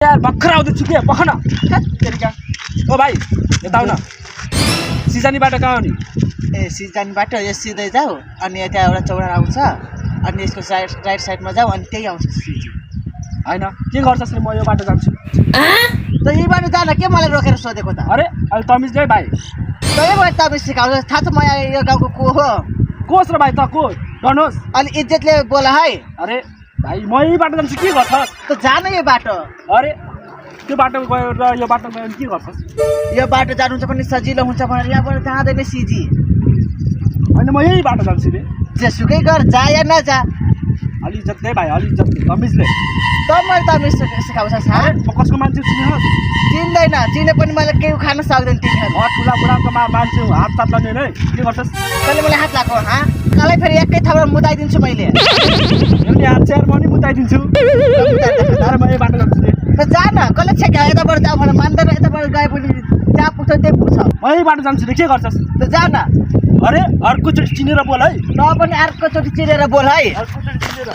यार भर्खर आउँदैछु के पख न तेरिका ओ भाइ यता आउ न सिजानीबाट कहाँ आउने ए सिजानीबाट यो सिधै जाऊ अनि यता एउटा चौडा आउँछ अनि यसको राइट साइडमा जाऊ अनि त्यही आउँछ सिजी हैन के गर्छस् रे म यो बाटो जान्छु त यही बाटो जान के मलाई रोकेर सोधेको त अरे अहिले तमिज रे भाइ त्यही भएर तपाईँ सिकाउँछ थाहा छ म यो गाउँको को हो कोस र भाइ त को गर्नुहोस् अनि इज्जतले बोल है अरे भाइ म यही बाटो जान्छु के गर्छस् त जान यो बाटो अरे त्यो बाटो गयो र यो बाटो गयो भने के गर्छस् यो बाटो जानु पनि सजिलो हुन्छ भनेर यहाँबाट जाँदैन सिजी होइन म यही बाटो जान्छु रे जेसुकै गर जा या नजा अलि इज्जत दे भाइ अलि इज्जत तमिजले त मैले तपाईँ सिकाउँछ अरे म कसको मान्छे चिन्नुहोस् चिन्दैन चिने पनि मैले केही खान सक्दैन तिमीहरू म ठुला बुढाको मान्छे हो हात साथ लाने नै के गर्छस् तैँले मलाई हात लाग्यो तँलाई फेरि एकै ठाउँमा मुदाइदिन्छु मैले एउटा हात चेयर म नि मुताइदिन्छु अरे म यही बाटो जान्छु रे त जा न कसले छेक्या यताबाट जाऊ भनेर मान्दैन यताबाट गए पनि जहाँ पुग्छ त्यही पुग्छ म यही बाटो जान्छु रे के गर्छस् त जा न अरे अर्कोचोटि चिनेर बोल है त पनि अर्कोचोटि चिनेर बोल है अर्कोचोटि चिनेर